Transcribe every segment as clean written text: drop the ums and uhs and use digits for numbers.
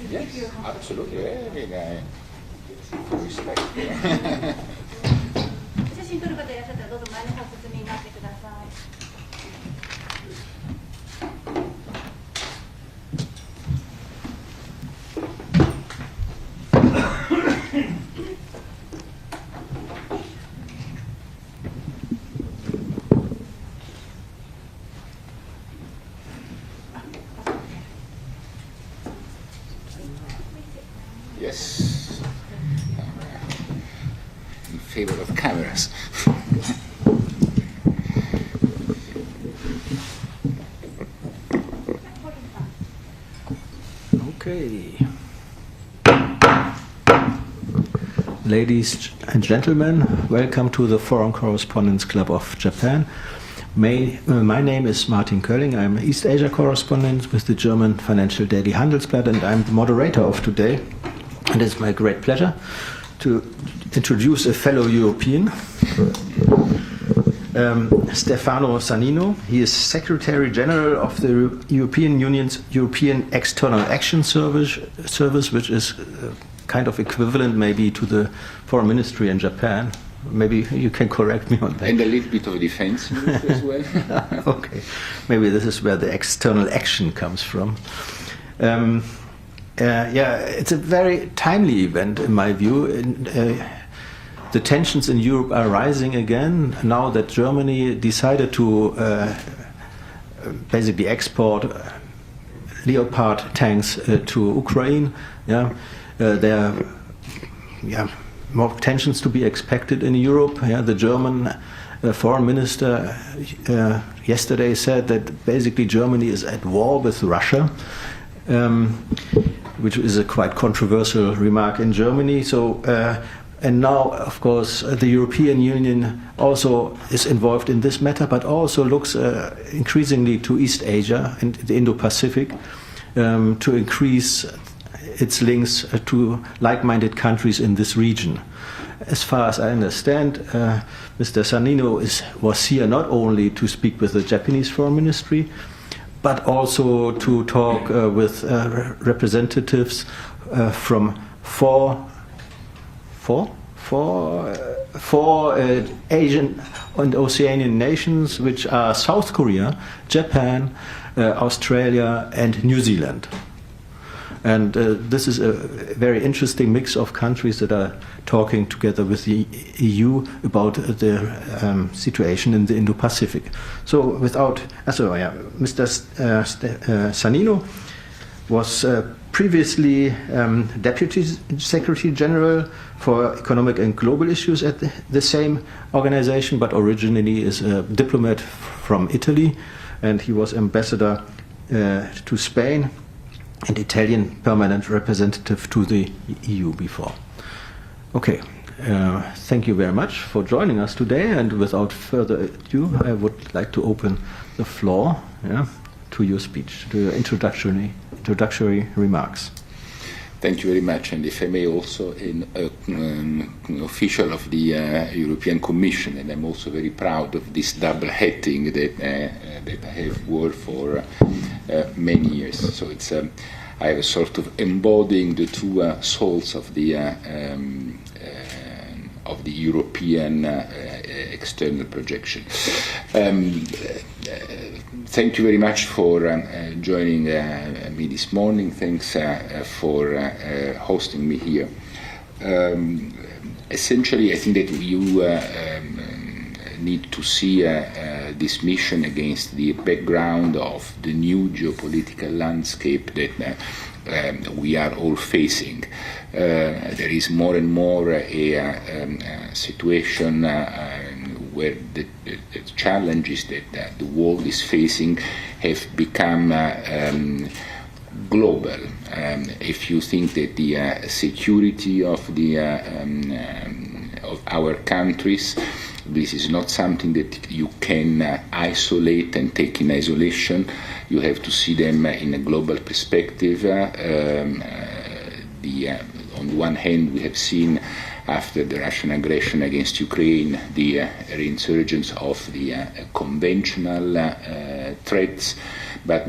Yes, absolutely. Very respect. 写真撮る方いらっしゃったらどうぞ前の方説明になってください。Yes. In favor of cameras. Okay. Ladies and gentlemen, welcome to the Foreign Correspondents Club of Japan. My name is Martin Kölling. I'm East Asia correspondent with the German financial daily Handelsblatt, and I'm the moderator of today. And it's my great pleasure to introduce a fellow European, Stefano Sannino. He is Secretary General of the European Union's European External Action Service, which is kind of equivalent maybe to the Foreign Ministry in Japan. Maybe you can correct me on that. And a little bit of defense as well. Okay, maybe this is where the external action comes from. It's a very timely event in my view. The tensions in Europe are rising again now that Germany decided to basically export Leopard tanks to Ukraine. There are more tensions to be expected in Europe. The German foreign minister yesterday said that basically Germany is at war with Russia, which is a quite controversial remark in Germany. And now, of course, the European Union also is involved in this matter, but also looks increasingly to East Asia and the Indo-Pacific to increase its links to like-minded countries in this region. as far as I understand, Mr. Sanino was here not only to speak with the Japanese Foreign Ministry, but also to talk with representatives from four Asian and Oceanian nations, which are South Korea, Japan, Australia, and New Zealand. And this is a very interesting mix of countries that are talking together with the EU about the situation in the Indo-Pacific. So Mr. Sanino was previously Deputy Secretary General for Economic and Global Issues at the same organization, but originally is a diplomat from Italy, and he was ambassador to Spain and Italian permanent representative to the EU before. Okay, thank you very much for joining us today, and without further ado, I would like to open the floor to your speech, to your introductory remarks. Thank you very much, and if I may, also an official of the European Commission, and I'm also very proud of this double hatting that I have worn for many years. So it's I have a sort of embodying the two souls of the European external projection. Thank you very much for joining me this morning. Thanks for hosting me here. Essentially, I think that you need to see this mission against the background of the new geopolitical landscape that we are all facing. There is more and more a situation where the challenges that the world is facing have become global. If you think that the security of our countries, this is not something that you can isolate and take in isolation. You have to see them in a global perspective. On the one hand, we have seen after the Russian aggression against Ukraine the reinsurgence of the conventional threats, but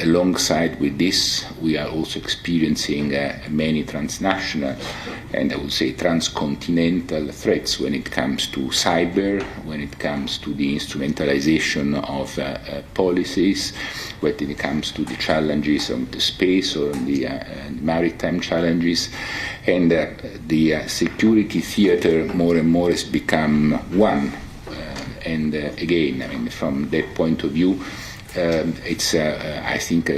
alongside with this, we are also experiencing many transnational and I would say transcontinental threats when it comes to cyber, when it comes to the instrumentalization of policies, when it comes to the challenges on the space or on the maritime challenges. And the security theater more and more has become one. And again, I mean, from that point of view, it's, I think,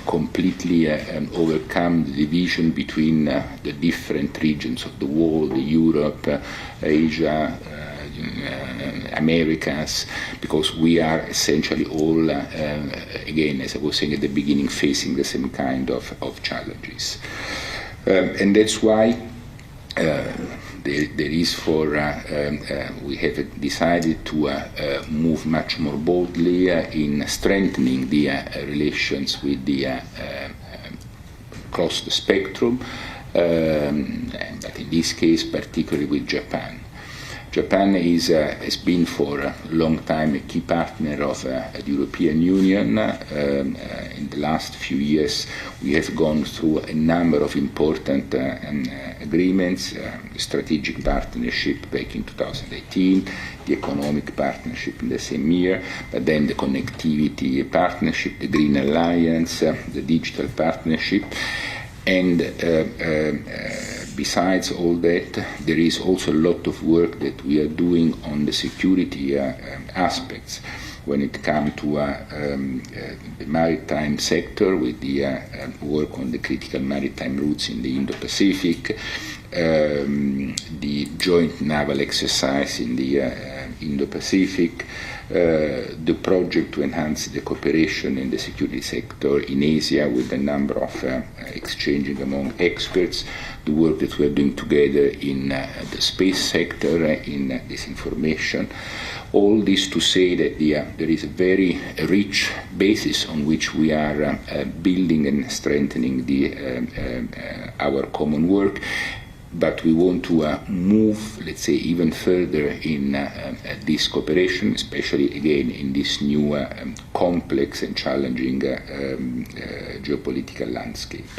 completely overcome the division between the different regions of the world, Europe, Asia, Americas, because we are essentially all, again, as I was saying at the beginning, facing the same kind of challenges. And that's why there is we have decided to move much more boldly in strengthening the relations with the across the spectrum, but in this case particularly with Japan. Japan has been for a long time a key partner of the European Union. In the last few years, we have gone through a number of important agreements, strategic partnership back in 2018, the economic partnership in the same year, but then the connectivity partnership, the Green Alliance, the digital partnership. And besides all that, there is also a lot of work that we are doing on the security aspects when it comes to the maritime sector with the work on the critical maritime routes in the Indo-Pacific, the joint naval exercise in the Indo-Pacific, the project to enhance the cooperation in the security sector in Asia with a number of exchanging among experts, the work that we are doing together in the space sector, in disinformation. All this to say that there is a very rich basis on which we are building and strengthening our common work. but we want to move, let's say, even further in this cooperation, especially again in this new complex and challenging geopolitical landscape.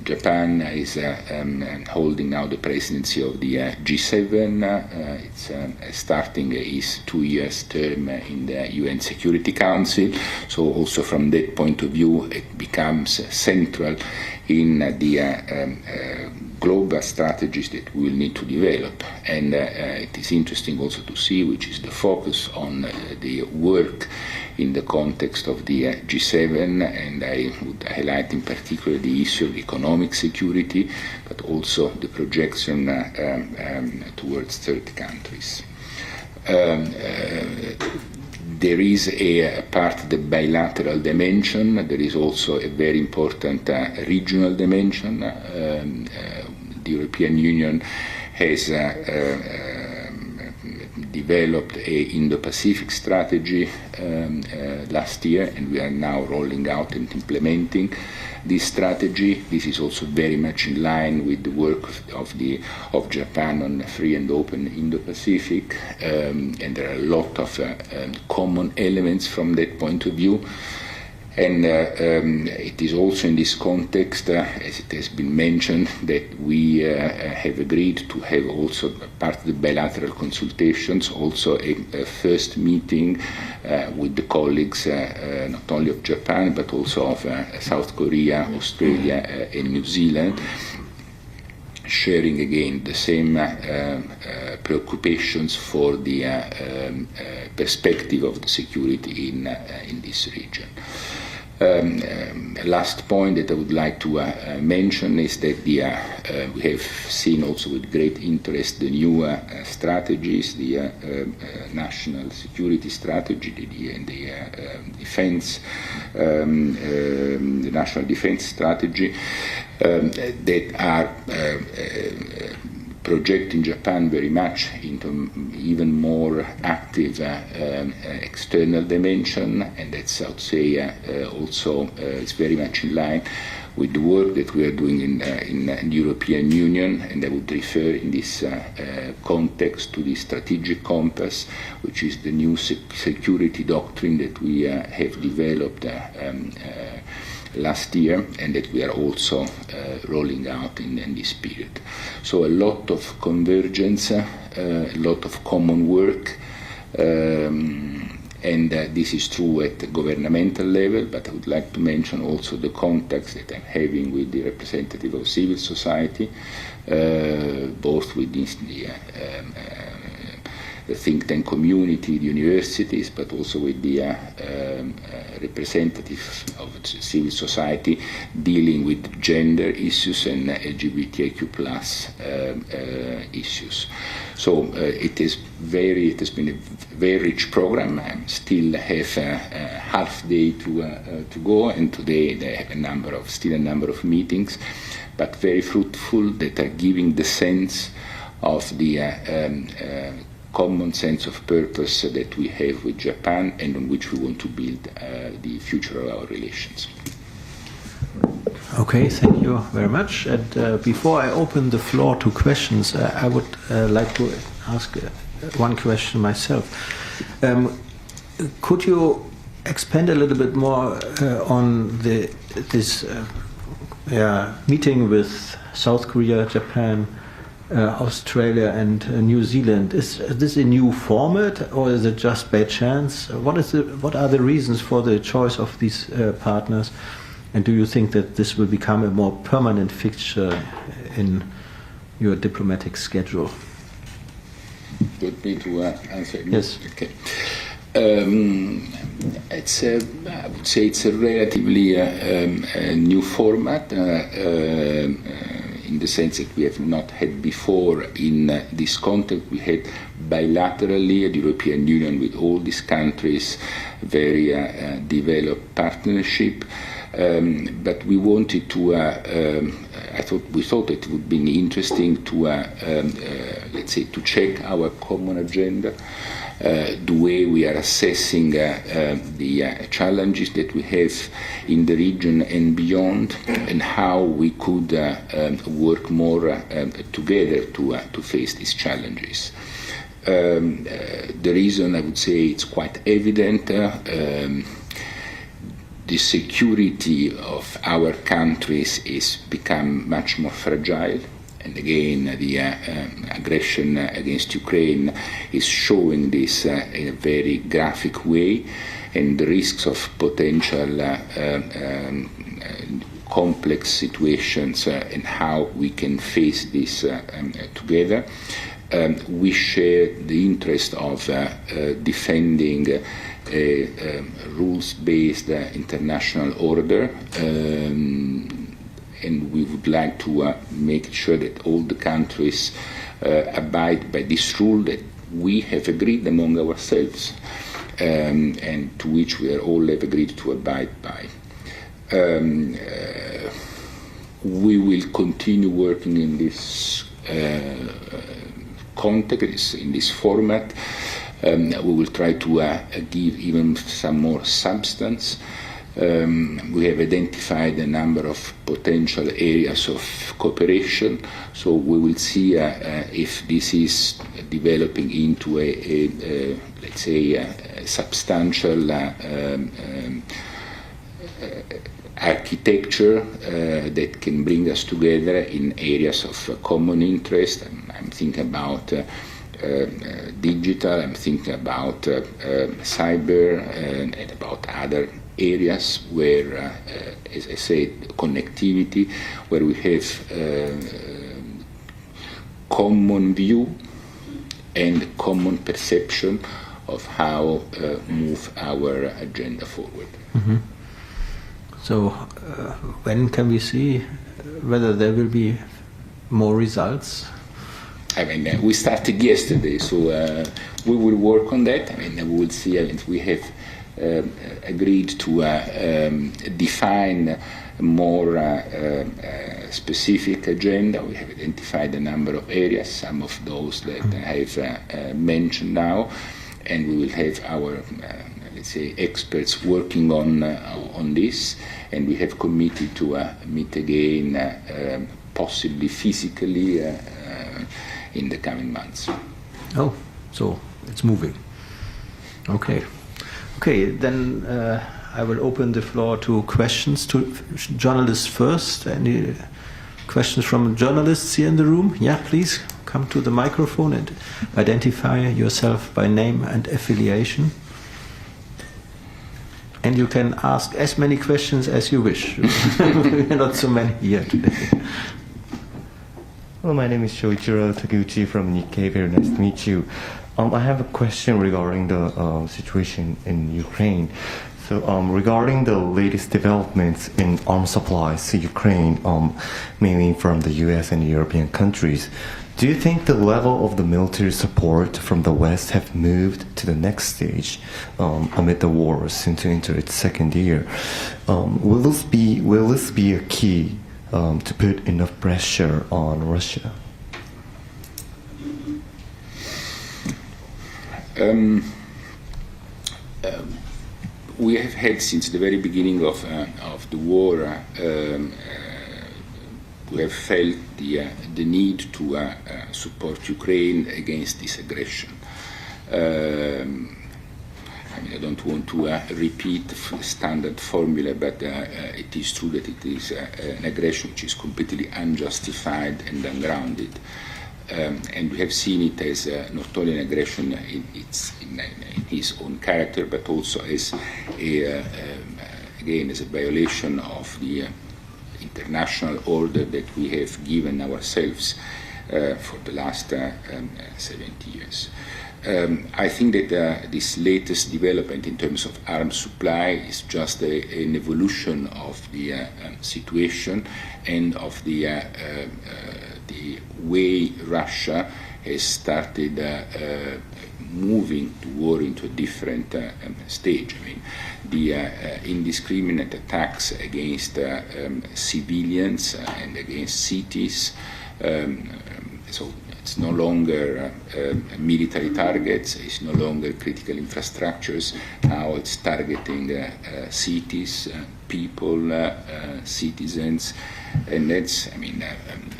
Japan is holding now the presidency of the G7. It's starting its 2 years term in the UN Security Council. So also from that point of view, it becomes central in the global strategies that we will need to develop. And it is interesting also to see which is the focus on the work in the context of the G7, and I would highlight in particular the issue of economic security, but also the projection towards third countries. There is a part of the bilateral dimension. There is also a very important regional dimension. The European Union has developed a Indo-Pacific strategy last year, and we are now rolling out and implementing this strategy. This is also very much in line with the work of Japan on free and open Indo-Pacific, and there are a lot of common elements from that point of view. And it is also in this context, as it has been mentioned, that we have agreed to have also part of the bilateral consultations, also a first meeting with the colleagues not only of Japan but also of South Korea, Australia and New Zealand, sharing again the same preoccupations for the perspective of the security in this region. Last point that I would like to mention is that we have seen also with great interest the new strategies, the national security strategy, the defense, the national defense strategy that are projecting Japan very much into even more active external dimension, and that's, I would say, also it's very much in line with the work that we are doing in the European Union, and I would refer in this context to the strategic compass, which is the new security doctrine that we have developed last year, and that we are also rolling out in this period. So a lot of convergence, a lot of common work, and this is true at the governmental level, but I would like to mention also the contacts that I'm having with the representative of civil society, both with the think tank community, the universities, but also with the representatives of civil society dealing with gender issues and LGBTIQ+ issues. So it has been a very rich program. I still have a half day to go, and today they have still a number of meetings, but very fruitful, that are giving the sense of the common sense of purpose that we have with Japan, and on which we want to build the future of our relations. Okay, thank you very much. And before I open the floor to questions, I would like to ask one question myself. Could you expand a little bit more on this meeting with South Korea, Japan, Australia and New Zealand? Is this a new format, or is it just by chance? What are the reasons for the choice of these partners, and do you think that this will become a more permanent fixture in your diplomatic schedule? Would me to answer? Yes. Okay. I would say it's a relatively new format. In the sense that we have not had before in this context. We had bilaterally the European Union with all these countries, very developed partnership, but we wanted to we thought it would be interesting to, let's say, to check our common agenda, the way we are assessing the challenges that we have in the region and beyond, and how we could work more together to face these challenges. The reason, I would say, it's quite evident. The security of our countries is become much more fragile. And again, the aggression against Ukraine is showing this in a very graphic way, and the risks of potential complex situations and how we can face this together. We share the interest of defending a rules-based international order, and we would like to make sure that all the countries abide by this rule that we have agreed among ourselves, and to which we are all have agreed to abide by. We will continue working in this context, in this format. We will try to give even some more substance. We have identified a number of potential areas of cooperation, so we will see if this is developing into a let's say, a substantial architecture that can bring us together in areas of common interest. I'm thinking about digital, I'm thinking about cyber, and about other areas where, as I said, connectivity, where we have common view and common perception of how move our agenda forward. Mm-hmm. So when can we see whether there will be more results? I mean, we started yesterday, so we will work on that. I mean, we will see. I mean, we have agreed to define a more specific agenda. We have identified a number of areas, some of those that I have mentioned now, and we will have our let's say, experts working on this, and we have committed to meet again, possibly physically, in the coming months. Oh, so it's moving. Okay. Okay, then I will open the floor to questions to journalists first. Any questions from journalists here in the room? Yeah, please come to the microphone and identify yourself by name and affiliation. And you can ask as many questions as you wish. Not so many here today. Hello, my name is Shoichiro Taguchi from Nikkei. Very nice to meet you. I have a question regarding the situation in Ukraine. So regarding the latest developments in arms supplies to Ukraine, mainly from the US and European countries, do you think the level of the military support from the West have moved to the next stage amid the war soon to enter its second year? Will this be a key to put enough pressure on Russia? We have had since the very beginning of the war. We have felt the need to support Ukraine against this aggression. I mean, I don't want to repeat the standard formula, but it is true that it is an aggression which is completely unjustified and ungrounded. And we have seen it as not only an aggression in his own character, but also as again as a violation of the international order that we have given ourselves for the last 70 years. I think that this latest development in terms of arms supply is just an evolution of the situation and of the way Russia has started moving the war into a different stage. I mean, the indiscriminate attacks against civilians and against cities, so it's no longer military targets, it's no longer critical infrastructures, now it's targeting cities, people, citizens, and that's, I mean,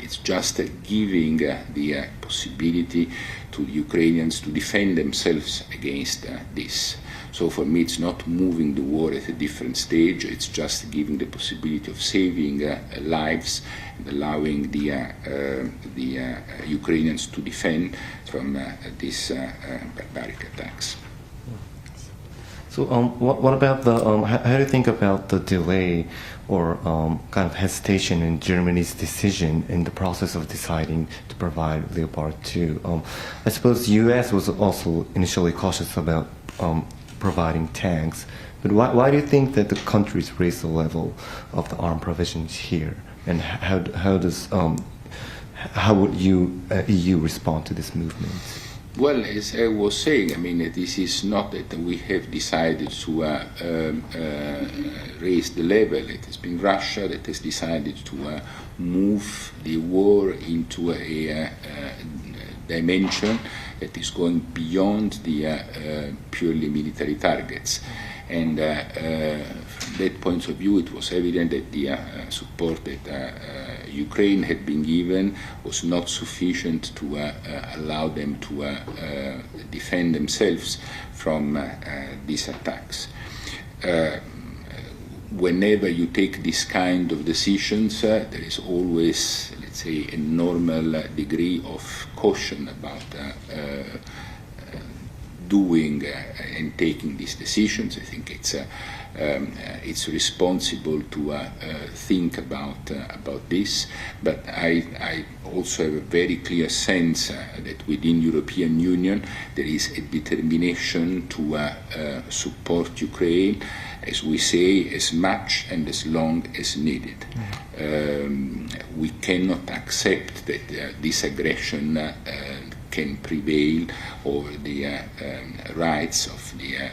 it's just giving the possibility to Ukrainians to defend themselves against this. So for me, it's not moving the war at a different stage. It's just giving the possibility of saving lives and allowing the Ukrainians to defend from these barbaric attacks. So what about the, how do you think about the delay or kind of hesitation in Germany's decision in the process of deciding to provide Leopard 2? I suppose the U.S. was also initially cautious about providing tanks, but why do you think that the countries raised the level of the armed provisions here, and how would EU respond to this movement? Well, as I was saying, I mean, this is not that we have decided to raise the level. It has been Russia that has decided to move the war into a dimension that is going beyond the purely military targets. And from that point of view, it was evident that the support that Ukraine had been given was not sufficient to allow them to defend themselves from these attacks. Whenever you take this kind of decisions, there is always, let's say, a normal degree of caution about doing and taking these decisions. I think it's responsible to think about this, but I also have a very clear sense that within European Union there is a determination to support Ukraine, as we say, as much and as long as needed. We cannot accept that this aggression can prevail over the rights of the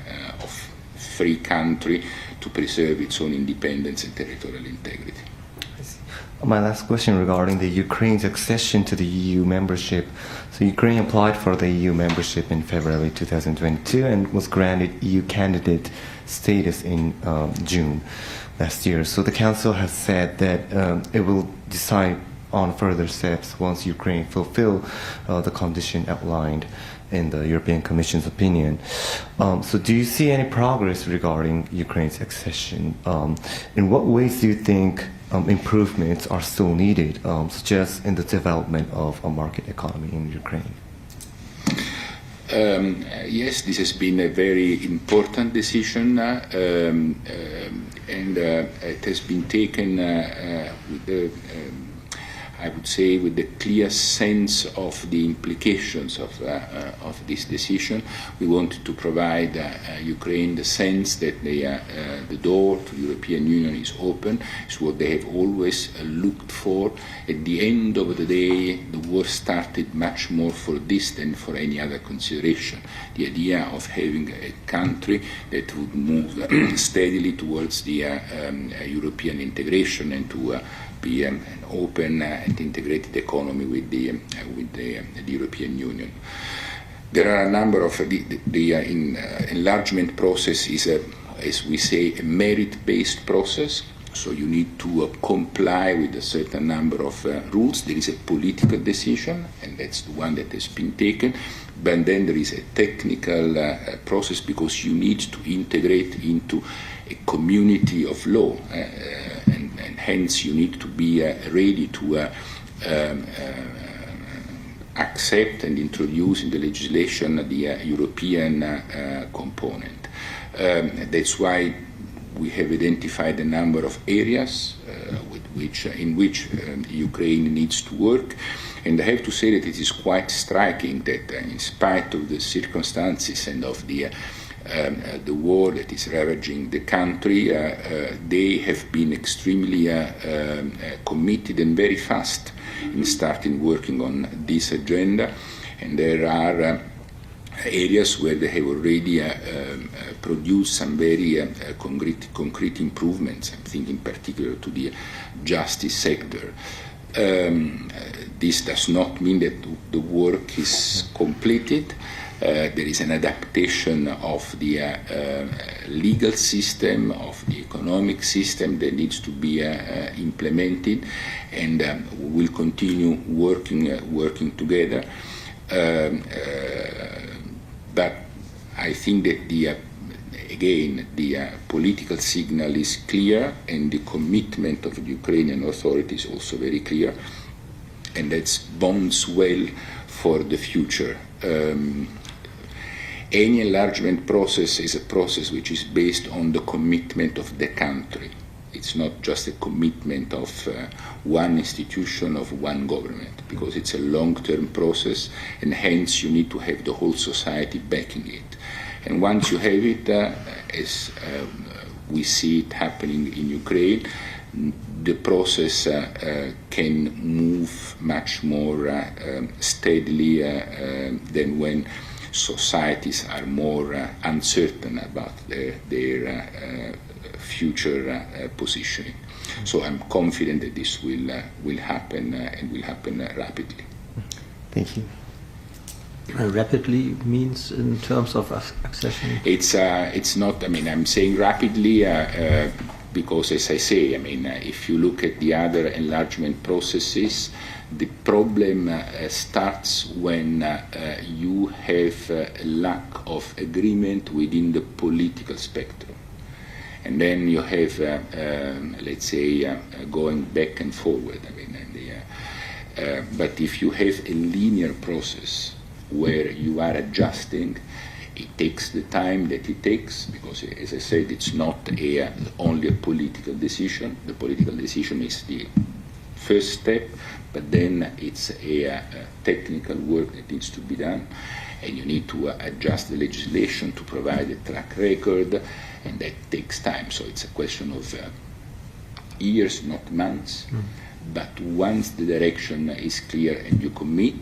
free country to preserve its own independence and territorial integrity. My last question regarding the Ukraine's accession to the EU membership. So Ukraine applied for the EU membership in February 2022 and was granted EU candidate status in June last year. So the Council has said that it will decide on further steps once Ukraine fulfill the condition outlined in the European Commission's opinion. So do you see any progress regarding Ukraine's accession? In what ways do you think improvements are still needed, such as in the development of a market economy in Ukraine? Yes, this has been a very important decision, and it has been taken with the I would say with the clear sense of the implications of this decision. We wanted to provide Ukraine the sense that the door to the European Union is open. It's what they have always looked for. At the end of the day, the war started much more for this than for any other consideration. The idea of having a country that would move steadily towards the European integration and to be an open and integrated economy with the European Union. There are a number of the enlargement process is as we say, a merit-based process. So you need to comply with a certain number of rules. There is a political decision, and that's the one that has been taken. But then there is a technical process because you need to integrate into a community of law, and hence you need to be ready to accept and introduce in the legislation the European component. That's why we have identified a number of areas in which Ukraine needs to work. And I have to say that it is quite striking that in spite of the circumstances and of the war that is ravaging the country, they have been extremely committed and very fast in starting working on this agenda. And there are areas where they have already produced some very concrete improvements. I'm thinking particularly to the justice sector. This does not mean that the work is completed. There is an adaptation of the legal system, of the economic system that needs to be implemented, and we will continue working together. But I think that the political signal is clear, and the commitment of the Ukrainian authorities is also very clear, and that bodes well for the future. Any enlargement process is a process which is based on the commitment of the country. It's not just a commitment of one institution, of one government, because it's a long-term process, and hence you need to have the whole society backing it. And once you have it, as we see it happening in Ukraine, the process can move much more steadily than when societies are more uncertain about their future positioning. So I'm confident that this will happen and will happen rapidly. Thank you. Rapidly means in terms of accession? It's not, I mean, I'm saying rapidly because, as I say, I mean, if you look at the other enlargement processes, the problem starts when you have a lack of agreement within the political spectrum. And then you have, let's say, going back and forward. I mean, but if you have a linear process where you are adjusting, it takes the time that it takes, because, as I said, it's not only a political decision. The political decision is the first step, but then it's a technical work that needs to be done, and you need to adjust the legislation to provide a track record, and that takes time. So it's a question of years, not months. But once the direction is clear and you commit,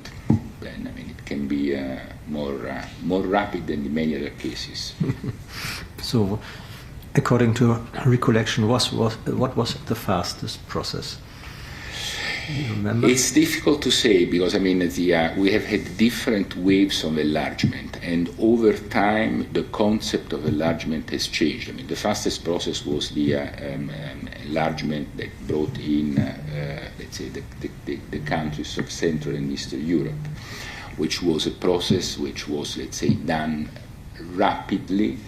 then, I mean, it can be more rapid than in many other cases. So, according to recollection, what was the fastest process? You remember? It's difficult to say, because, I mean, we have had different waves of enlargement, and over time the concept of enlargement has changed. I mean, the fastest process was the enlargement that brought in, let's say, the countries of Central and Eastern Europe, which was a process which was, let's say, done rapidly.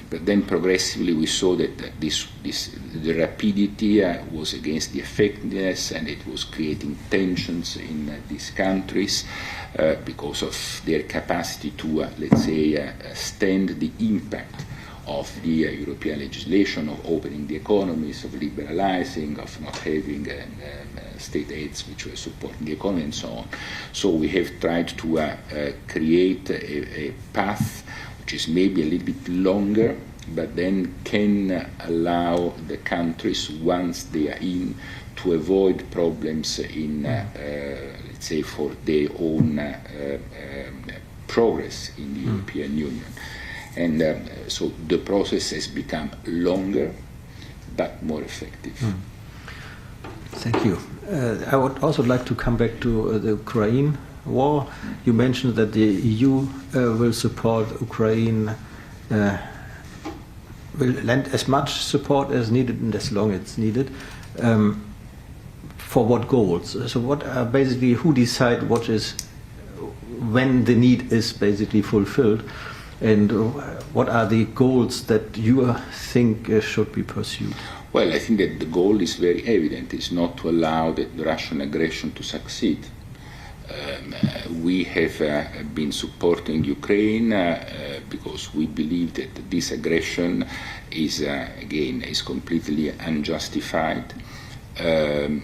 But then progressively we saw that the rapidity was against the effectiveness, and it was creating tensions in these countries because of their capacity to, let's say, stand the impact of the European legislation, of opening the economies, of liberalizing, of not having state aids which were supporting the economy, and so on. So we have tried to create a path which is maybe a little bit longer, but then can allow the countries, once they are in, to avoid problems in, let's say, for their own progress in the European Union. And so the process has become longer, but more effective. Thank you. I would also like to come back to the Ukraine war. You mentioned that the EU will support Ukraine, will lend as much support as needed and as long as it's needed. For what goals? So what are basically, who decide what is, when the need is basically fulfilled, and what are the goals that you think should be pursued? Well, I think that the goal is very evident. It's not to allow the Russian aggression to succeed. We have been supporting Ukraine because we believe that this aggression is, again, is completely unjustified. And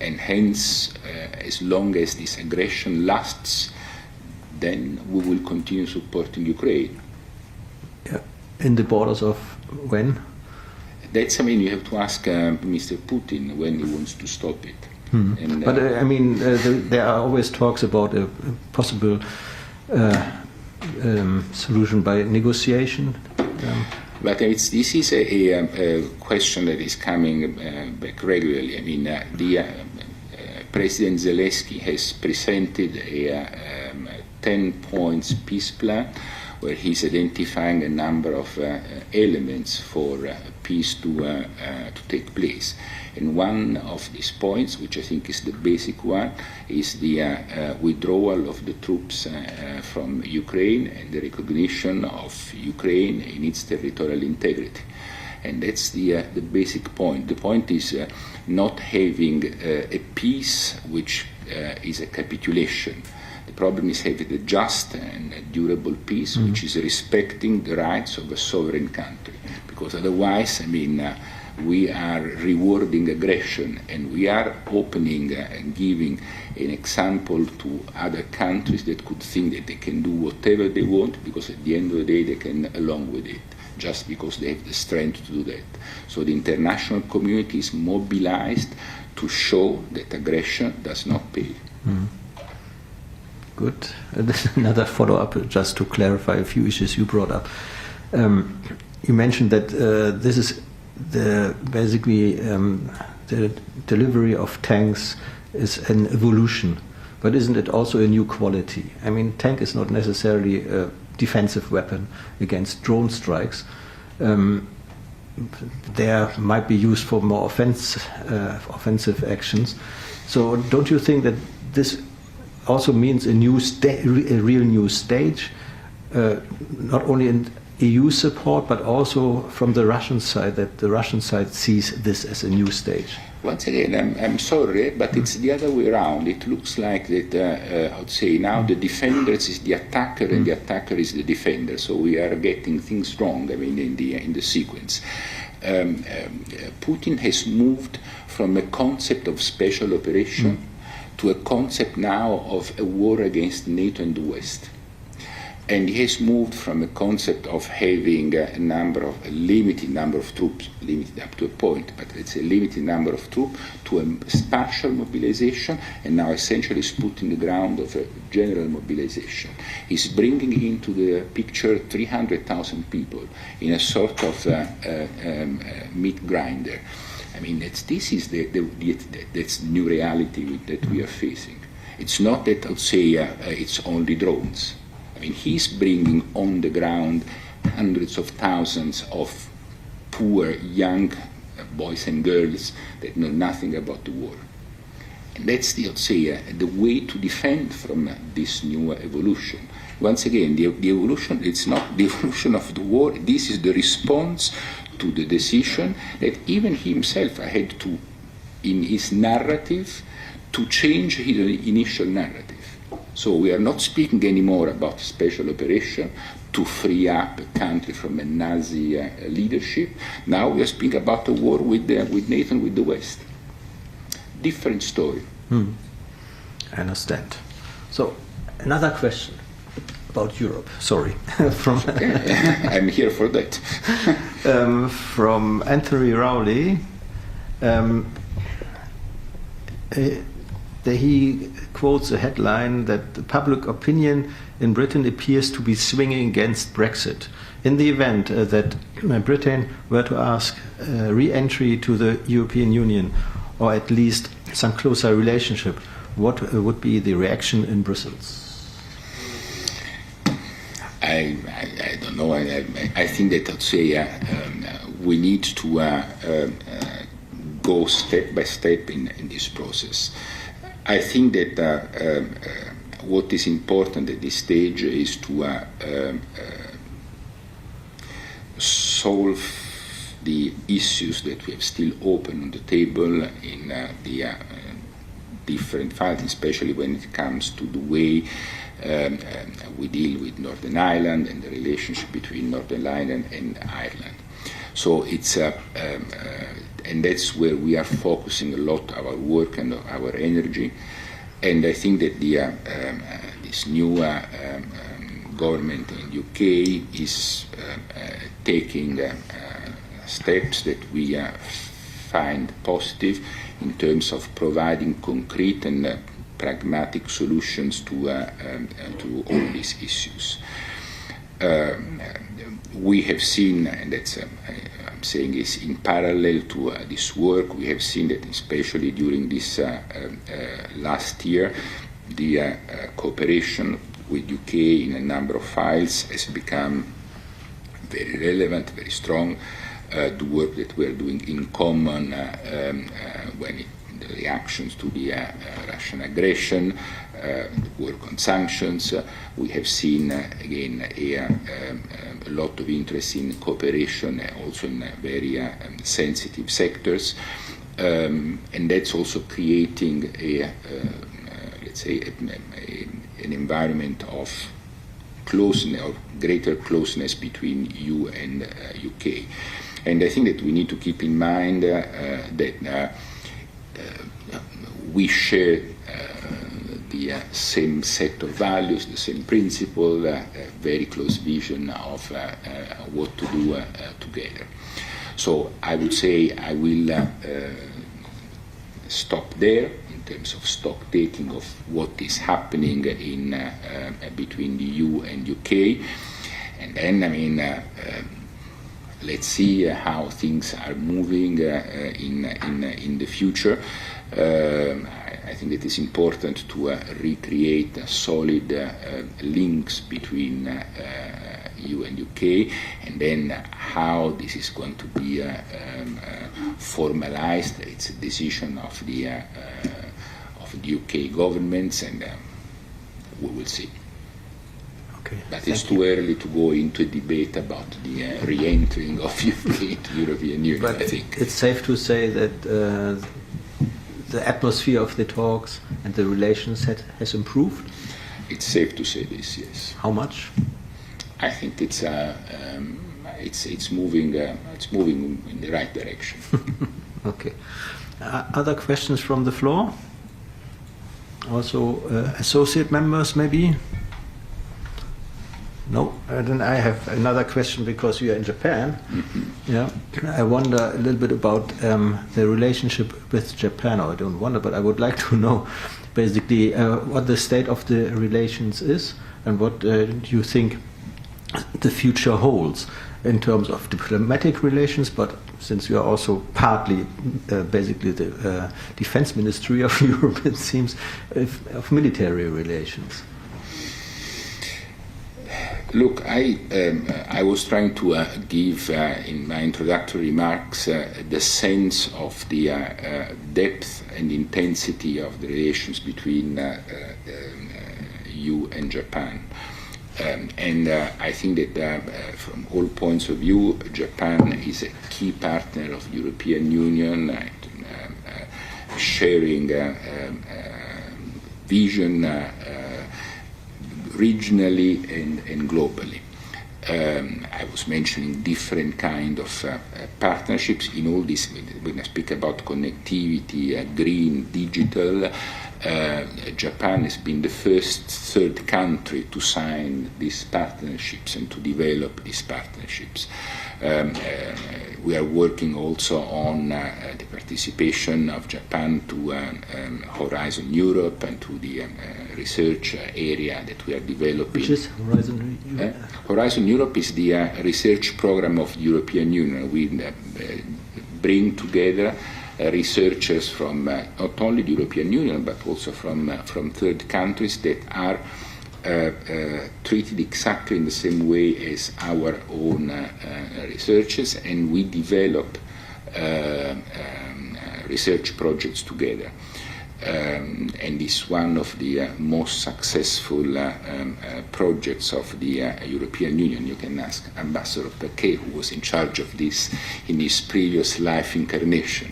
hence, as long as this aggression lasts, then we will continue supporting Ukraine. Yeah. In the borders of when? That's, I mean, you have to ask Mr. Putin when he wants to stop it. And, but I mean, there are always talks about a possible solution by negotiation? But this is a question that is coming back regularly. I mean, President Zelensky has presented a 10 points peace plan where he's identifying a number of elements for peace to take place. And one of these points, which I think is the basic one, is the withdrawal of the troops from Ukraine and the recognition of Ukraine in its territorial integrity. And that's the basic point. The point is not having a peace which is a capitulation. The problem is having a just and a durable peace, which is respecting the rights of a sovereign country. Because otherwise, I mean, we are rewarding aggression, and we are opening and giving an example to other countries that could think that they can do whatever they want, because at the end of the day they can along with it, just because they have the strength to do that. So the international community is mobilized to show that aggression does not pay. Good. Another follow-up, just to clarify a few issues you brought up. You mentioned that this is basically the delivery of tanks is an evolution, but isn't it also a new quality? I mean, tank is not necessarily a defensive weapon against drone strikes. They might be used for more offensive actions. So don't you think that this also means a real new stage, not only in EU support, but also from the Russian side, that the Russian side sees this as a new stage? Once again, I'm sorry, but it's the other way around. It looks like that, I would say, now the defender is the attacker and the attacker is the defender. So we are getting things wrong, I mean, in the sequence. Putin has moved from a concept of special operation to a concept now of a war against NATO and the West. And he has moved from a concept of having a limited number of troops, limited up to a point, but it's a limited number of troops, to a partial mobilization, and now essentially is putting the ground of a general mobilization. He's bringing into the picture 300,000 people in a sort of meat grinder. I mean, that's the new reality that we are facing. It's not that I would say it's only drones. I mean, he's bringing on the ground hundreds of thousands of poor young boys and girls that know nothing about the war. And that's the way to defend from this new evolution. Once again, the evolution, it's not the evolution of the war. This is the response to the decision that even he himself had to, in his narrative, to change his initial narrative. So we are not speaking anymore about special operation to free up a country from a Nazi leadership. Now we are speaking about a war with NATO and with the West. Different story. I understand. So another question about Europe. Sorry. I'm here for that. From Anthony Rowley. He quotes a headline that the public opinion in Britain appears to be swinging against Brexit. In the event that Britain were to ask re-entry to the European Union, or at least some closer relationship, what would be the reaction in Brussels? I don't know. I think that I'd say we need to go step by step in this process. I think that what is important at this stage is to solve the issues that we have still open on the table in the different files, especially when it comes to the way we deal with Northern Ireland and the relationship between Northern Ireland and Ireland. So it's and that's where we are focusing a lot our work and our energy. And I think that this new government in UK is taking steps that we find positive in terms of providing concrete and pragmatic solutions to all these issues. We have seen, and that's I'm saying is in parallel to this work, we have seen that especially during this last year, the cooperation with UK in a number of files has become very relevant, very strong. The work that we are doing in common when the reactions to the Russian aggression, the work on sanctions. We have seen again a lot of interest in cooperation, also in very sensitive sectors, and that's also creating let's say an environment of closeness, of greater closeness between EU and UK. And I think that we need to keep in mind that we share the same set of values, the same principle, very close vision of what to do together. So I would say I will stop there in terms of stock taking of what is happening in between the EU and UK, and then let's see how things are moving in the future. I think it is important to recreate solid links between EU and UK, and then how this is going to be formalized. It's a decision of the UK governments, and we will see. Okay. But it's too early to go into a debate about the re-entering of UK into the European Union, But I think. it's safe to say that the atmosphere of the talks and the relations has improved? It's safe to say this, yes. How much? I think it's moving in the right direction. Okay. Other questions from the floor? Also associate members maybe? No, then I have another question because you are in Japan. Mm-hmm. Yeah, I wonder a little bit about the relationship with Japan. Or I don't wonder, but I would like to know basically what the state of the relations is and what do you think the future holds in terms of diplomatic relations, but since you are also partly basically the defense ministry of Europe, it seems, of military relations. Look, I was trying to give in my introductory remarks the sense of the depth and intensity of the relations between EU and Japan. And I think that from all points of view, Japan is a key partner of the European Union, sharing vision regionally and globally. I was mentioning different kind of partnerships in all this. When I speak about connectivity, green, digital, Japan has been the first third country to sign these partnerships and to develop these partnerships. We are working also on the participation of Japan to Horizon Europe and to the research area that we are developing. Which is Horizon Europe? Horizon Europe is the research program of the European Union. We bring together researchers from not only the European Union but also from third countries that are treated exactly in the same way as our own researchers, and we develop research projects together. And it's one of the most successful projects of the European Union. You can ask Ambassador Paquet, who was in charge of this in his previous life incarnation.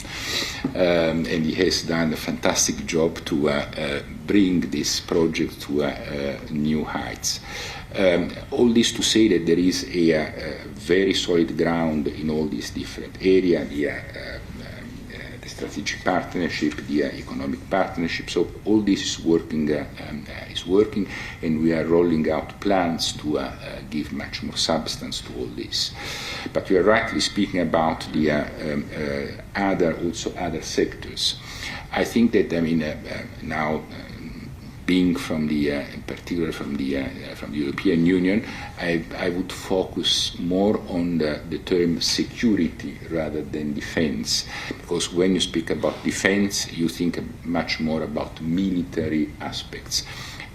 And he has done a fantastic job to bring this project to new heights. All this to say that there is a very solid ground in all these different areas, the strategic partnership, the economic partnership. So all this is working, and we are rolling out plans to give much more substance to all this. But we are rightly speaking about the other sectors. I think that now being from the, in particular from the European Union, I would focus more on the term security rather than defense, because when you speak about defense, you think much more about military aspects.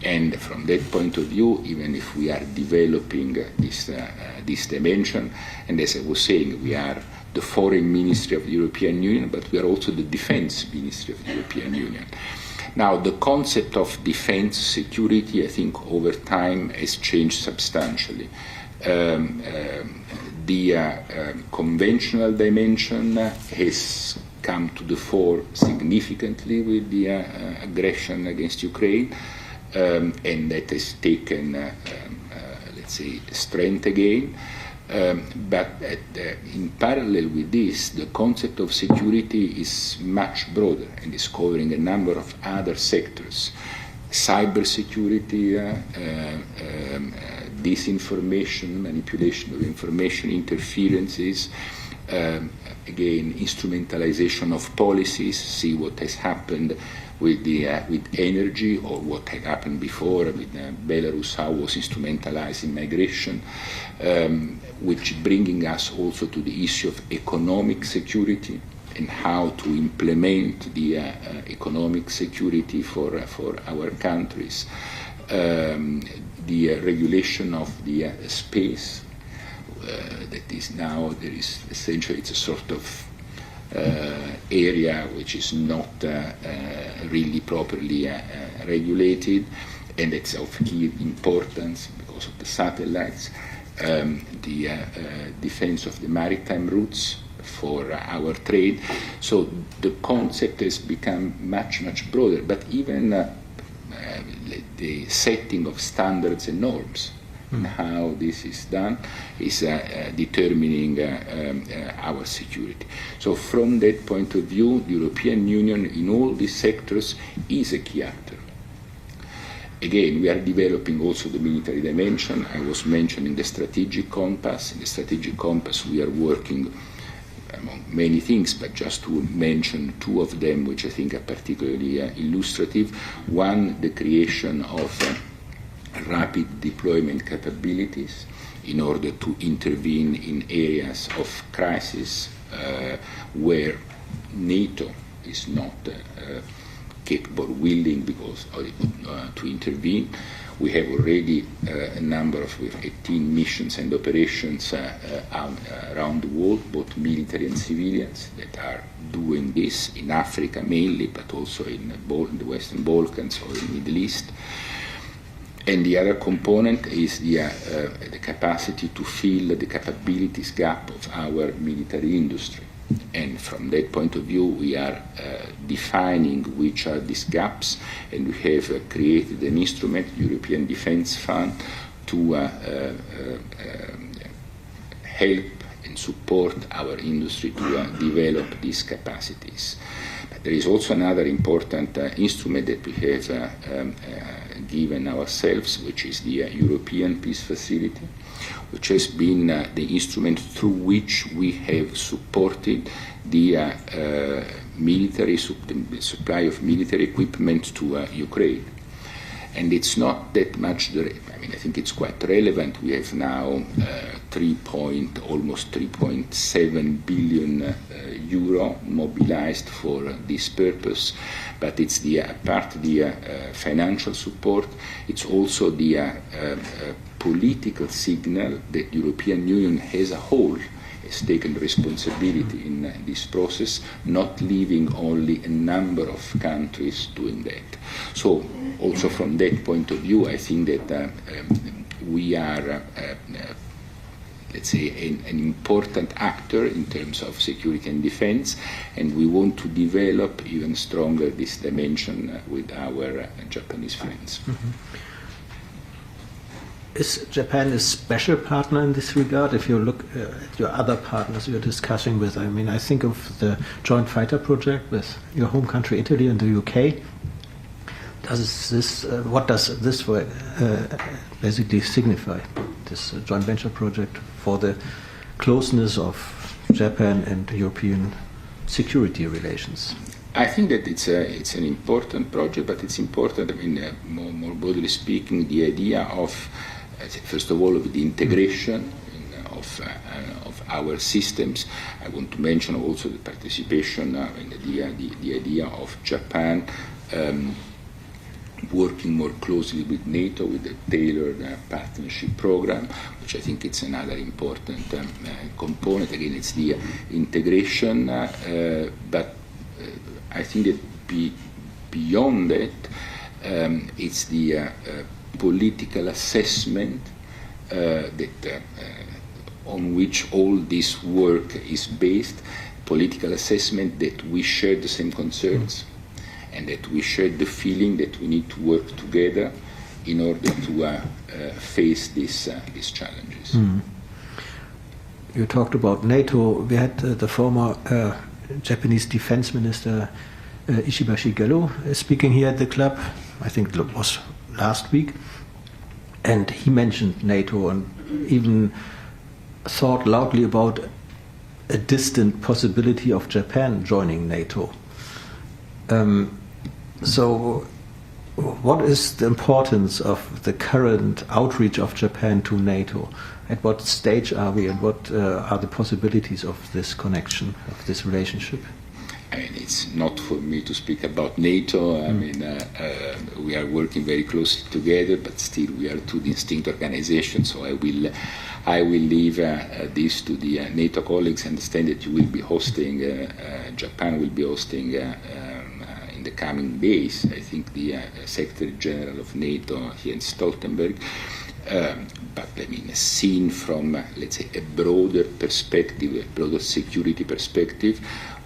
And from that point of view, even if we are developing this dimension, and as I was saying, we are the foreign ministry of the European Union, but we are also the defense ministry of the European Union. Now, the concept of defense security, I think, over time has changed substantially. The conventional dimension has come to the fore significantly with the aggression against Ukraine, and that has taken, let's say, strength again. But in parallel with this, the concept of security is much broader and is covering a number of other sectors. Cybersecurity, disinformation, manipulation of information, interferences, again, instrumentalization of policies, see what has happened with energy, or what had happened before with Belarus, how was instrumentalized in migration, which bringing us also to the issue of economic security and how to implement the economic security for our countries, the regulation of the space, that is now, there is essentially, it's a sort of area which is not really properly regulated, and it's of key importance because of the satellites, the defense of the maritime routes for our trade. So the concept has become much, much broader, but even the setting of standards and norms and how this is done is determining our security. So from that point of view, the European Union in all these sectors is a key actor. Again, we are developing also the military dimension. I was mentioning the strategic compass. In the strategic compass, we are working among many things, but just to mention two of them, which I think are particularly illustrative. One, the creation of rapid deployment capabilities in order to intervene in areas of crisis where NATO is not capable, willing, because to intervene. We have already a number of 18 missions and operations around the world, both military and civilians, that are doing this in Africa mainly, but also in the Western Balkans or in the Middle East. And the other component is the capacity to fill the capabilities gap of our military industry. And from that point of view, we are defining which are these gaps, and we have created an instrument, European Defence Fund, to help and support our industry to develop these capacities. But there is also another important instrument that we have given ourselves, which is the European Peace Facility, which has been the instrument through which we have supported the military the supply of military equipment to Ukraine. And it's not that much, I think it's quite relevant. We have now almost 3.7 billion euro mobilized for this purpose. But it's apart the financial support, it's also the political signal that the European Union as a whole has taken responsibility in this process, not leaving only a number of countries doing that. So also from that point of view, I think that we are, let's say, an important actor in terms of security and defense, and we want to develop even stronger this dimension with our Japanese friends. Mm-hmm. Is Japan a special partner in this regard? If you look at your other partners you're discussing with, I think of the joint fighter project with your home country Italy and the UK. What does this basically signify, this joint venture project, for the closeness of Japan and European security relations? I think that it's an important project, but it's important. I mean, more broadly speaking, the idea of first of all of the integration of our systems. I want to mention also the participation in the idea of Japan working more closely with NATO with the tailored partnership program, which I think it's another important component. Again, it's the integration, but I think that beyond that, it's the political assessment that on which all this work is based, political assessment that we share the same concerns. And that we share the feeling that we need to work together in order to face these challenges. Mm. You talked about NATO. We had the former Japanese Defense Minister Ishibashi Gallo speaking here at the club. I think it was last week. And he mentioned NATO and even thought loudly about a distant possibility of Japan joining NATO. So what is the importance of the current outreach of Japan to NATO? At what stage are we, and what are the possibilities of this connection, of this relationship? I mean, it's not for me to speak about NATO. I mean, we are working very closely together, but still we are two distinct organizations. So I will leave this to the NATO colleagues. Understand that you will be hosting, Japan will be hosting in the coming days, I think, the Secretary General of NATO, Jens Stoltenberg. But I mean, seen from, let's say, a broader perspective, a broader security perspective,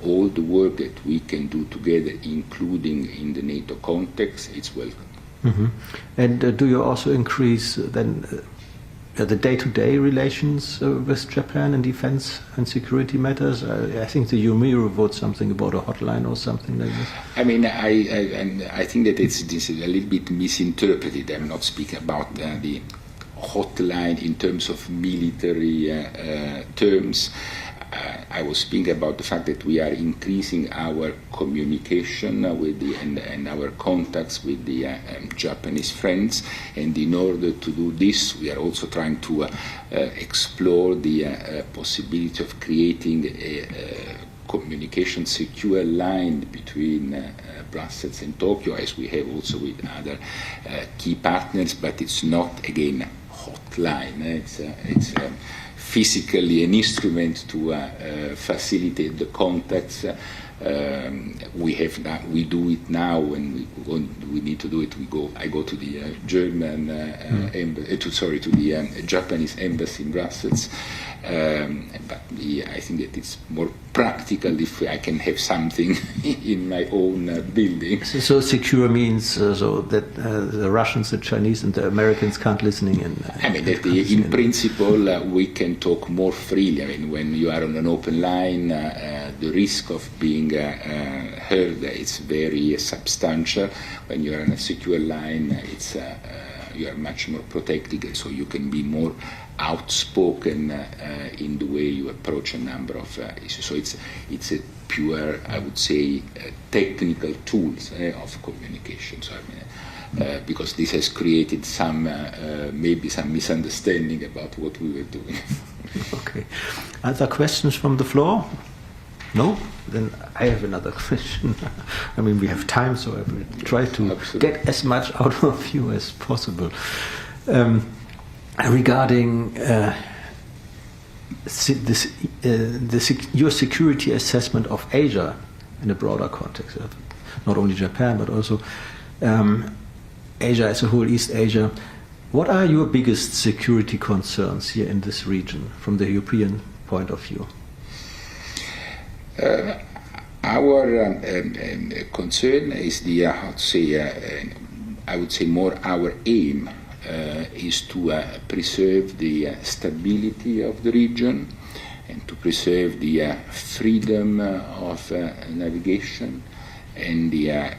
all the work that we can do together, including in the NATO context, it's welcome. Mm-hmm. And do you also increase then the day-to-day relations with Japan in defense and security matters? I think the Yumiro wrote something about a hotline or something like this. I mean, I think that this is a little bit misinterpreted. I'm not speaking about the hotline in terms of military terms. I was speaking about the fact that we are increasing our communication with and our contacts with the Japanese friends, and in order to do this, we are also trying to explore the possibility of creating a communication secure line between Brussels and Tokyo, as we have also with other key partners. But it's not, again, hotline. It's physically an instrument to facilitate the contacts. We do it now. When we need to do it, I go to the German to the Japanese embassy in Brussels. But I think that it's more practical if I can have something in my own building. So secure means so that the Russians, the Chinese, and the Americans can't listening in. I mean that in principle we can talk more freely. I mean, when you are on an open line, the risk of being heard is very substantial. When you are on a secure line, it's you are much more protected, and so you can be more outspoken in the way you approach a number of issues. So it's a pure, I would say, technical tools of communication. So I mean, because this has created some maybe some misunderstanding about what we were doing. Okay. Other questions from the floor? No? Then I have another question. I mean, we have time, so I will try to get as much out of you as possible. Regarding your security assessment of Asia in a broader context, not only Japan, but also Asia as a whole, East Asia, what are your biggest security concerns here in this region from the European point of view? Our concern is I would say more our aim is to preserve the stability of the region and to preserve the freedom of navigation and the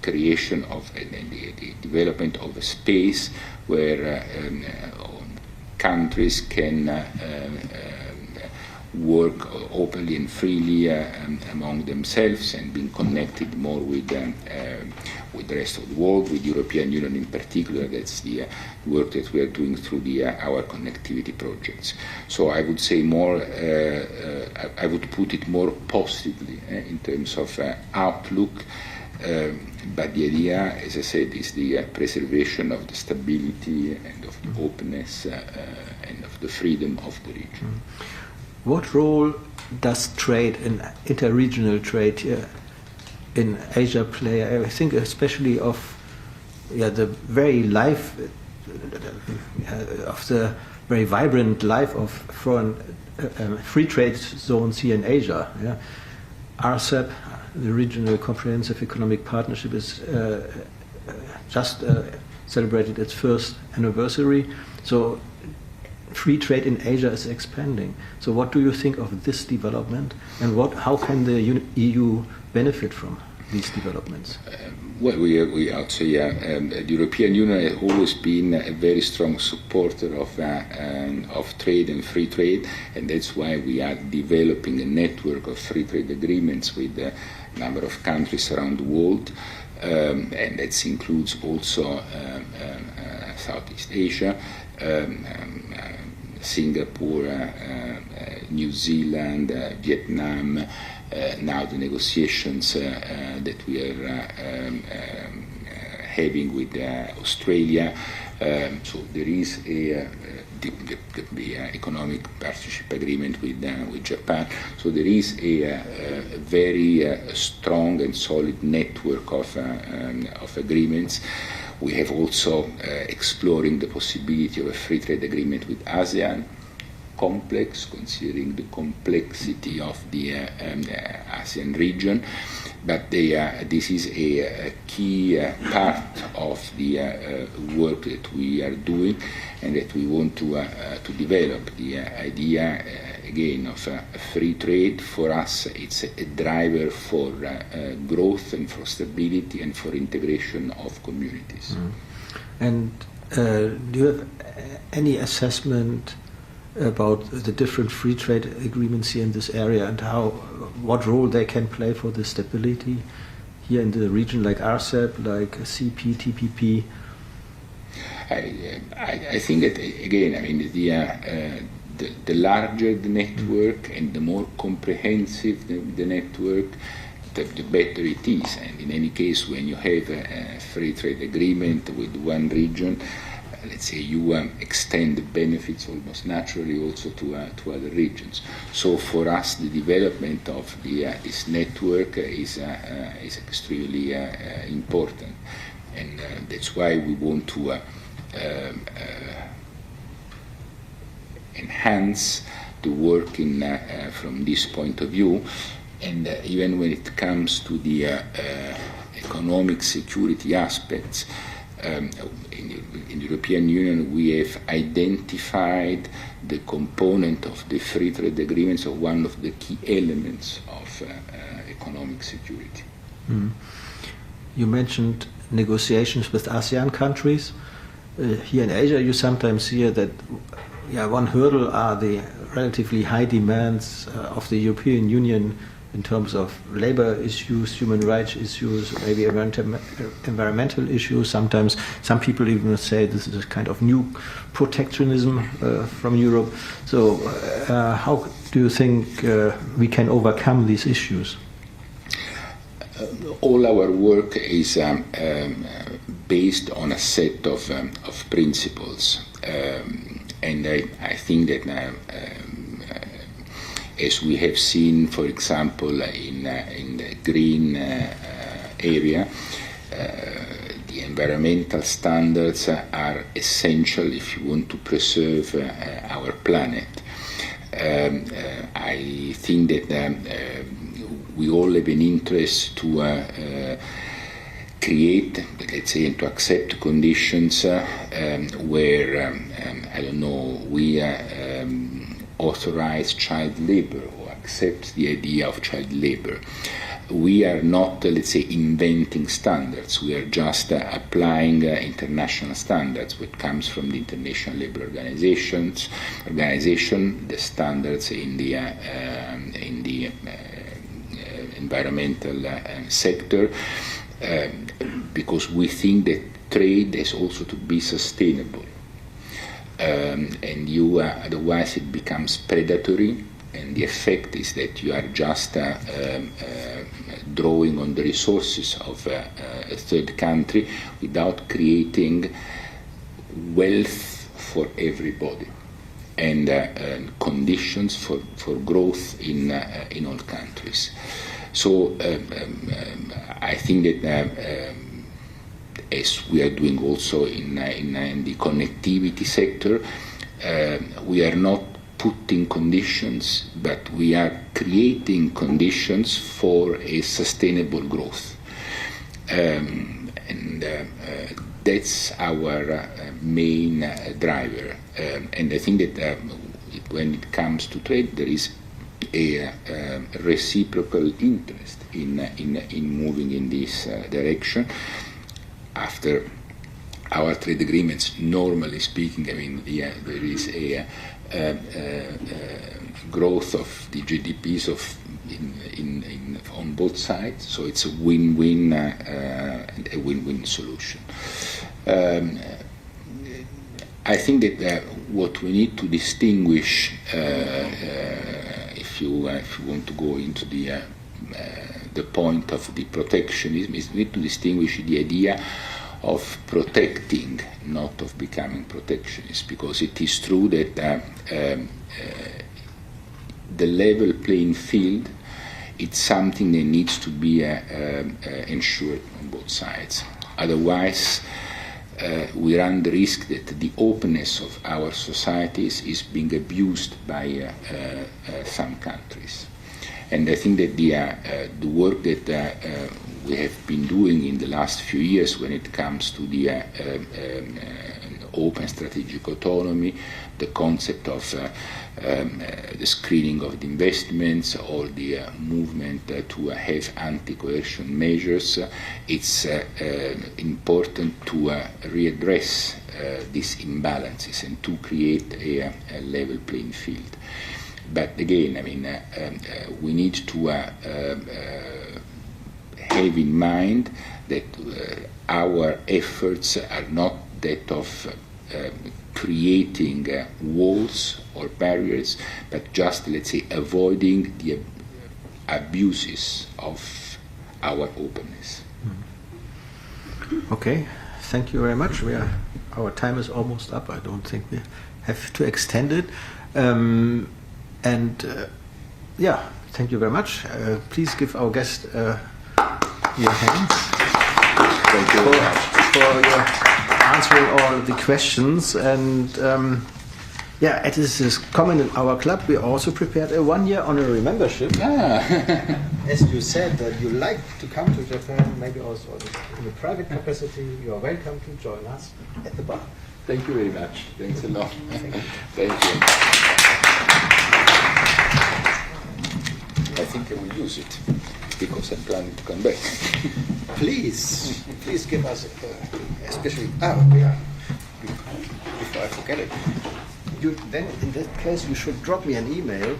creation of the development of a space where countries can work openly and freely among themselves and being connected more with the rest of the world, with the European Union in particular. That's the work that we are doing through our connectivity projects. So I would say I would put it more positively in terms of outlook. But the idea, as I said, is the preservation of the stability and of the openness and of the freedom of the region. What role does trade and interregional trade in Asia play? I think especially of the very life of the very vibrant life of foreign free trade zones here in Asia. Yeah? RCEP, the Regional Comprehensive Economic Partnership, is just celebrated its first anniversary. So free trade in Asia is expanding. So what do you think of this development, and how can the EU benefit from these developments? Well, we also, the European Union has always been a very strong supporter of trade and free trade, and that's why we are developing a network of free trade agreements with a number of countries around the world, and that includes also Southeast Asia, Singapore, New Zealand, Vietnam. Now the negotiations that we are having with Australia. So there is the economic partnership agreement with Japan. So there is a very strong and solid network of agreements. We have also exploring the possibility of a free trade agreement with ASEAN. Complex, considering the complexity of the ASEAN region, but this is a key part of the work that we are doing, and that we want to develop. The idea again of free trade for us, it's a driver for growth and for stability and for integration of communities. And do you have any assessment about the different free trade agreements here in this area, and what role they can play for the stability here in the region, like RCEP, like CP, TPP? I think that, again, I mean, the larger the network and the more comprehensive the network, the better it is. And in any case, when you have a free trade agreement with one region, let's say you extend the benefits almost naturally also to other regions. So for us, the development of this network is extremely important, and that's why we want to enhance the work from this point of view. And even when it comes to the economic security aspects, in the European Union, we have identified the component of the free trade agreements as one of the key elements of economic security. You mentioned negotiations with ASEAN countries. Here in Asia, you sometimes hear that one hurdle are the relatively high demands of the European Union in terms of labor issues, human rights issues, maybe environmental issues. Sometimes some people even say this is a kind of new protectionism from Europe. So how do you think we can overcome these issues? All our work is based on a set of principles. And I think that as we have seen, for example, in the green area, the environmental standards are essential if you want to preserve our planet. I think that we all have an interest to create, let's say, and to accept conditions where, I don't know, we authorize child labor or accept the idea of child labor. we are not, let's say, inventing standards. We are just applying international standards, which comes from the International Labour Organization, the standards in the environmental sector, because we think that trade has also to be sustainable. And otherwise it becomes predatory, and the effect is that you are just drawing on the resources of a third country without creating wealth for everybody and conditions for growth in all countries. So I think that as we are doing also in the connectivity sector, we are not putting conditions, but we are creating conditions for a sustainable growth. And that's our main driver. And I think that when it comes to trade, there is a reciprocal interest in moving in this direction. After our trade agreements, normally speaking, I mean, there is a growth of the GDPs on both sides, so it's a win-win solution. I think that what we need to distinguish, if you want to go into the point of the protectionism, is we need to distinguish the idea of protecting, not of becoming protectionist, because it is true that the level playing field, it's something that needs to be ensured on both sides. Otherwise, we run the risk that the openness of our societies is being abused by some countries. And I think that the work that we have been doing in the last few years when it comes to the open strategic autonomy, the concept of the screening of the investments, or the movement to have anti-coercion measures, it's important to readdress these imbalances and to create a level playing field. But again, I mean, we need to have in mind that our efforts are not that of creating walls or barriers, but just, let's say, avoiding the abuses of our openness. Okay, thank you very much. Our time is almost up. I don't think we have to extend it. Yeah, thank you very much. Please give our guest your hands. Thank you very much for your answering all the questions. And yeah, it is common in our club. We also prepared a one-year honorary membership. As you said that you like to come to Japan, maybe also in a private capacity, you are welcome to join us at the bar. Thank you very much. Thanks a lot. Thank you. I think I will use it because I'm planning to come back. Please give us, especially before I forget it. Then in that case you should drop me an email.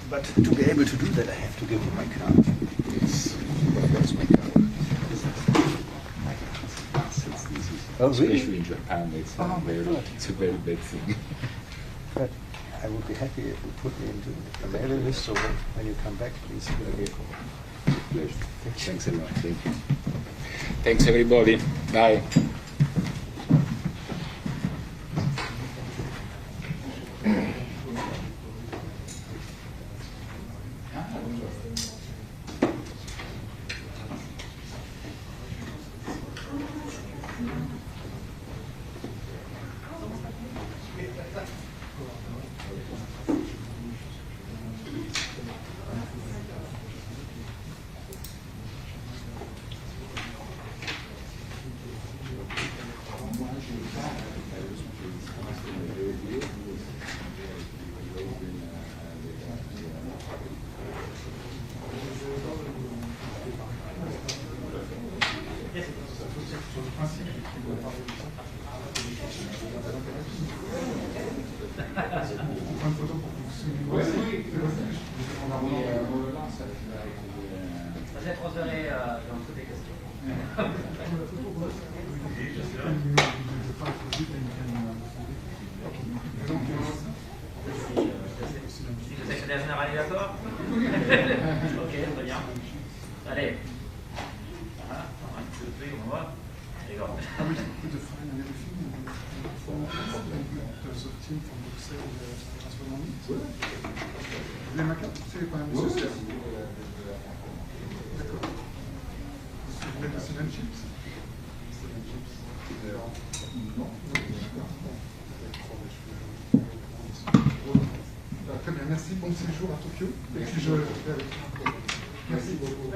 But to be able to do that, I have to give you my card. Yes. Well, that's my card. Oh, really? Especially in Japan, it's a very bad thing. But I would be happy if you put me into a mailing list, so when you come back, please give me a call. Pleasure. Thanks a lot. Thank you. Thanks, everybody. Bye. peut-être transférer dans toutes les questions. Le secrétaire général est d'accord? Ok, très bien. Allez. Voilà, un petit peu on voit. D'accord. Les macaques, c'est quand même nécessaire. D'accord. Vous voulez passer même chips? Non. Très bien, merci. Bon séjour à Tokyo. Et puis je... Merci beaucoup.